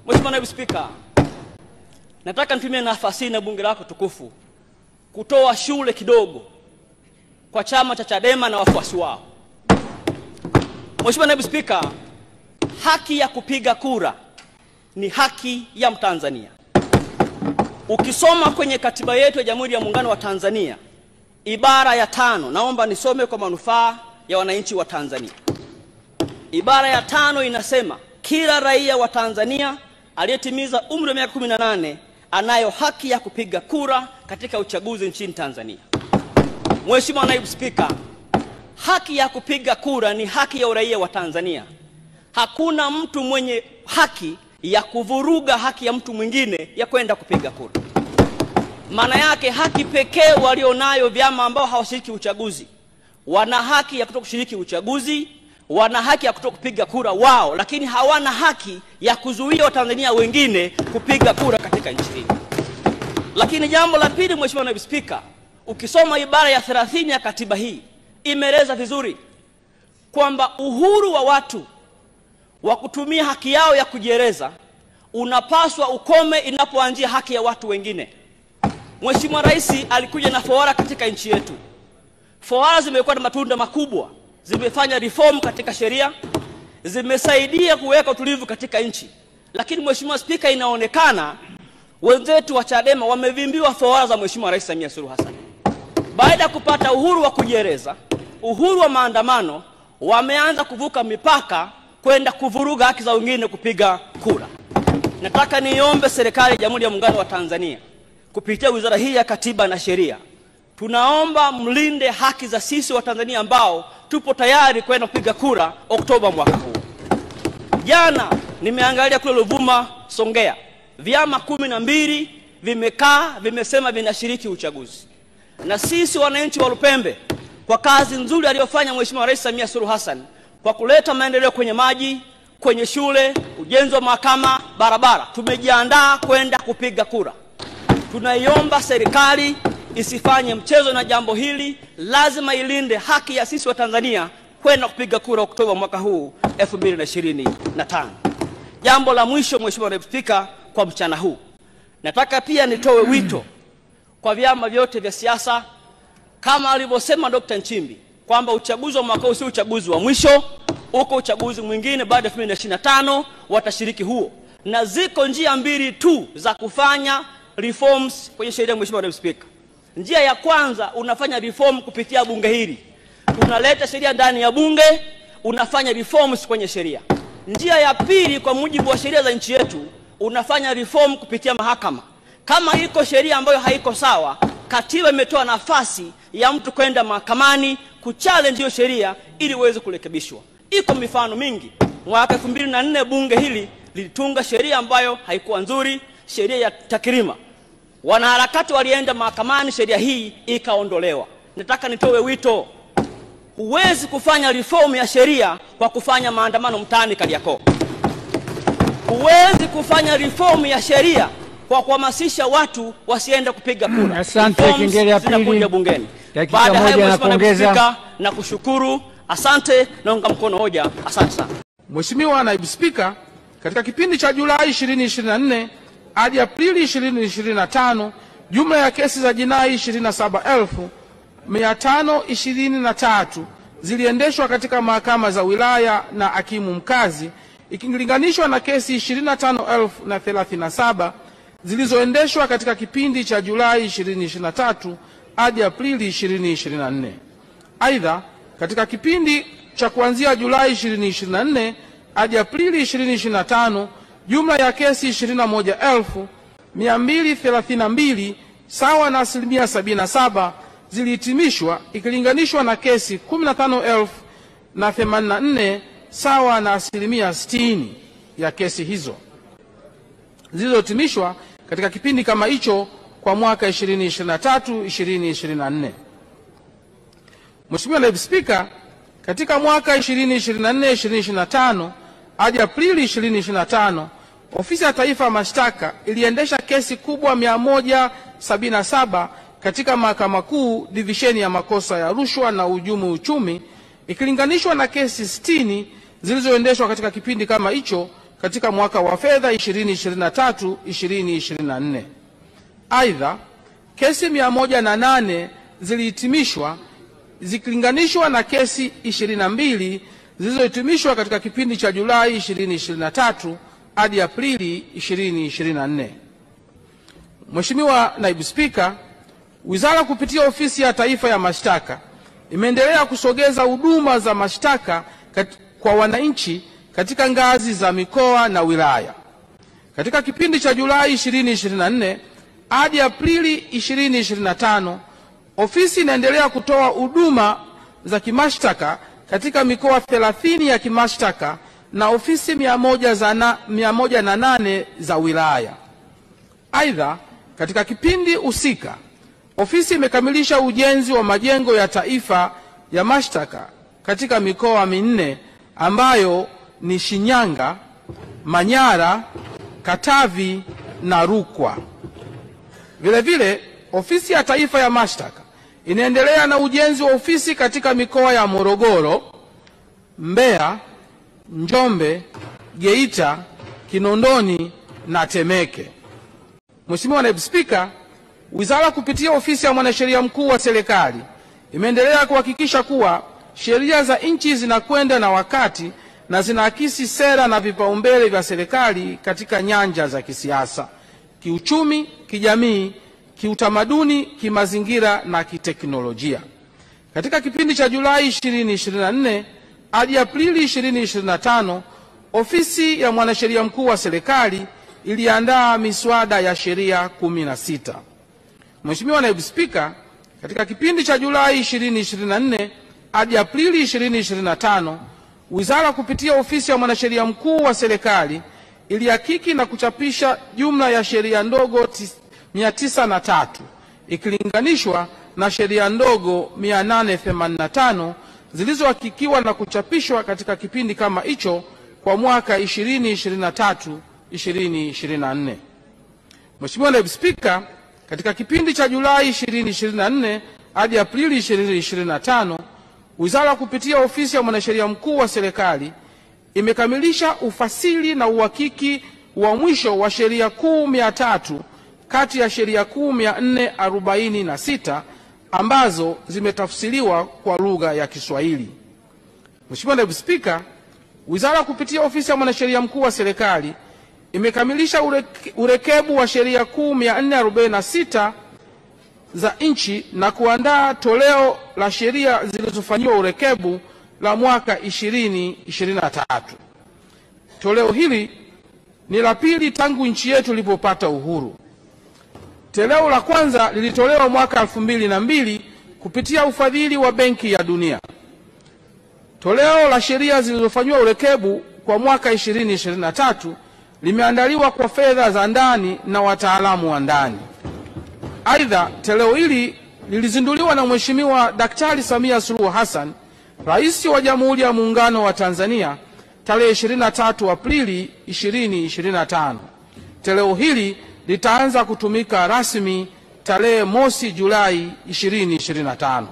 Mheshimiwa Naibu Spika, nataka nitumie nafasi na bunge lako tukufu kutoa shule kidogo kwa chama cha Chadema na wafuasi wao. Mheshimiwa Naibu Spika, haki ya kupiga kura ni haki ya Mtanzania. Ukisoma kwenye katiba yetu ya Jamhuri ya Muungano wa Tanzania, ibara ya 5, naomba nisome kwa manufaa ya wananchi wa Tanzania. Ibara ya 5 inasema kila raia wa Tanzania aliyetimiza umri wa miaka 18 anayo haki ya kupiga kura katika uchaguzi nchini Tanzania. Mheshimiwa Naibu Spika, haki ya kupiga kura ni haki ya uraia wa Tanzania. Hakuna mtu mwenye haki ya kuvuruga haki ya mtu mwingine ya kwenda kupiga kura. Maana yake haki pekee walionayo vyama ambao hawashiriki uchaguzi, wana haki ya kutokushiriki uchaguzi, wana haki ya kutokupiga kura wao, lakini hawana haki ya kuzuia Watanzania wengine kupiga kura katika nchi hii. Lakini jambo la pili, Mheshimiwa Naibu Spika, ukisoma ibara ya 30 ya katiba hii imeeleza vizuri kwamba uhuru wa watu wa kutumia haki yao ya kujieleza unapaswa ukome inapoanzia haki ya watu wengine. Mheshimiwa Rais alikuja na fawara katika nchi yetu. Fawara zimekuwa na matunda makubwa, zimefanya reform katika sheria, zimesaidia kuweka utulivu katika nchi. Lakini Mheshimiwa Spika, inaonekana wenzetu wa Chadema wamevimbiwa fawara za Mheshimiwa Rais Samia Suluhu Hassan. Baada ya kupata uhuru wa kujieleza, uhuru wa maandamano, wameanza kuvuka mipaka kwenda kuvuruga haki za wengine kupiga kura. Nataka niombe serikali ya Jamhuri ya Muungano wa Tanzania kupitia wizara hii ya Katiba na Sheria, tunaomba mlinde haki za sisi wa Tanzania ambao tupo tayari kwenda kupiga kura Oktoba mwaka huu. Jana nimeangalia kule Ruvuma, Songea, vyama 12 vimekaa vimesema vinashiriki uchaguzi. Na sisi wananchi wa Lupembe, kwa kazi nzuri aliyofanya Mheshimiwa Rais Samia Suluhu Hassan kwa kuleta maendeleo kwenye maji, kwenye shule, ujenzi wa mahakama, barabara, tumejiandaa kwenda kupiga kura. Tunaiomba serikali isifanye mchezo na jambo hili, lazima ilinde haki ya sisi wa Tanzania kwenda kupiga kura Oktoba mwaka huu 2025. Jambo la mwisho, Mheshimiwa Naibu Spika, kwa mchana huu, nataka pia nitoe wito kwa vyama vyote vya siasa kama alivyosema Dr. Nchimbi kwamba uchaguzi wa mwaka huu si uchaguzi wa mwisho, uko uchaguzi mwingine baada ya 2025 watashiriki huo. Na ziko njia mbili tu za kufanya reforms kwenye sheria, Mheshimiwa Naibu Spika. Njia ya kwanza, unafanya reform kupitia bunge hili. Unaleta sheria ndani ya bunge, unafanya reforms kwenye sheria. Njia ya pili, kwa mujibu wa sheria za nchi yetu, unafanya reform kupitia mahakama. Kama iko sheria ambayo haiko sawa, katiba imetoa nafasi ya mtu kwenda mahakamani kuchallenge hiyo sheria ili uweze kurekebishwa. Iko mifano mingi. Mwaka 2004 bunge hili lilitunga sheria ambayo haikuwa nzuri, sheria ya takrima. Wanaharakati walienda mahakamani, sheria hii ikaondolewa. Nataka nitoe wito, huwezi kufanya reform ya sheria kwa kufanya maandamano mtaani Kariakoo. Huwezi kufanya reform ya sheria kwa kuhamasisha watu wasiende kupiga kura. Asante. Kingine ya pili bungeni. Dakika moja na kuongeza. Na kushukuru. Asante, naunga mkono hoja. Asante sana. Mheshimiwa Naibu Spika, katika kipindi cha Julai 2024 hadi Aprili 2025, jumla ya kesi za jinai 27,523 ziliendeshwa katika mahakama za wilaya na hakimu mkazi, ikilinganishwa na kesi 25,037 zilizoendeshwa katika kipindi cha Julai 2023 hadi Aprili 2024. Aidha, katika kipindi cha kuanzia Julai 2024 hadi Aprili 2025, jumla ya kesi 21,232 sawa na 77% zilihitimishwa, ikilinganishwa na kesi 15,084 sawa na 60% ya kesi hizo zilizohitimishwa katika kipindi kama hicho kwa mwaka 2023-2024. Mheshimiwa Naibu Spika, katika mwaka 2024-2025 hadi Aprili 2025, Ofisi ya Taifa ya Mashtaka iliendesha kesi kubwa 177 katika Mahakama Kuu divisheni ya makosa ya rushwa na uhujumu uchumi, ikilinganishwa na kesi 60 zilizoendeshwa katika kipindi kama hicho katika mwaka wa fedha 2023/2024. Aidha, kesi 108 zilihitimishwa zikilinganishwa na kesi 22 zilizohitimishwa katika kipindi cha Julai 2023 hadi Aprili 2024. Mheshimiwa Naibu Spika, Wizara kupitia Ofisi ya Taifa ya Mashtaka imeendelea kusogeza huduma za mashtaka kwa wananchi katika ngazi za mikoa na wilaya. Katika kipindi cha Julai 2024 hadi Aprili 2025, ofisi inaendelea kutoa huduma za kimashtaka katika mikoa 30 ya kimashtaka na ofisi 108 za wilaya. Aidha, katika kipindi husika, ofisi imekamilisha ujenzi wa majengo ya taifa ya mashtaka katika mikoa 4 ambayo ni Shinyanga, Manyara, Katavi na Rukwa. Vile vile, ofisi ya taifa ya mashtaka inaendelea na ujenzi wa ofisi katika mikoa ya Morogoro, Mbeya, Njombe, Geita, Kinondoni na Temeke. Mheshimiwa Naibu Spika, Wizara kupitia Ofisi ya Mwanasheria Mkuu wa Serikali imeendelea kuhakikisha kuwa sheria za nchi zinakwenda na wakati na zinaakisi sera na vipaumbele vya serikali katika nyanja za kisiasa, kiuchumi, kijamii, kiutamaduni, kimazingira na kiteknolojia. Katika kipindi cha Julai 2024 hadi Aprili 2025, Ofisi ya Mwanasheria Mkuu wa Serikali iliandaa miswada ya sheria 16. Mheshimiwa Naibu Spika, katika kipindi cha Julai 2024 hadi Aprili 2025, Wizara kupitia Ofisi ya Mwanasheria Mkuu wa Serikali ilihakiki na kuchapisha jumla ya sheria ndogo 903 ikilinganishwa na sheria ndogo 885 zilizohakikiwa na kuchapishwa katika kipindi kama hicho kwa mwaka 2023/2024. Mheshimiwa Naibu Spika, katika kipindi cha Julai 2024 hadi Aprili 2025, Wizara kupitia Ofisi ya Mwanasheria Mkuu wa Serikali imekamilisha ufasili na uhakiki wa mwisho wa sheria kuu 300 kati ya sheria kuu 446 ambazo zimetafsiriwa kwa lugha ya Kiswahili. Mheshimiwa Naibu Spika, Wizara kupitia Ofisi ya Mwanasheria Mkuu wa Serikali imekamilisha urekebu wa sheria kuu 446 za nchi na kuandaa toleo la sheria zilizofanyiwa urekebu la mwaka 2023. Toleo hili ni la pili tangu nchi yetu ilipopata uhuru. Toleo la kwanza lilitolewa mwaka 2002 kupitia ufadhili wa Benki ya Dunia. Toleo la sheria zilizofanyiwa urekebu kwa mwaka 2023 limeandaliwa kwa fedha za ndani na wataalamu wa ndani. Aidha, toleo hili lilizinduliwa na Mheshimiwa Daktari Samia Suluhu Hassan, Rais wa Jamhuri ya Muungano wa Tanzania, tarehe 23 Aprili 2025. Toleo hili litaanza kutumika rasmi tarehe 1 Julai 2025.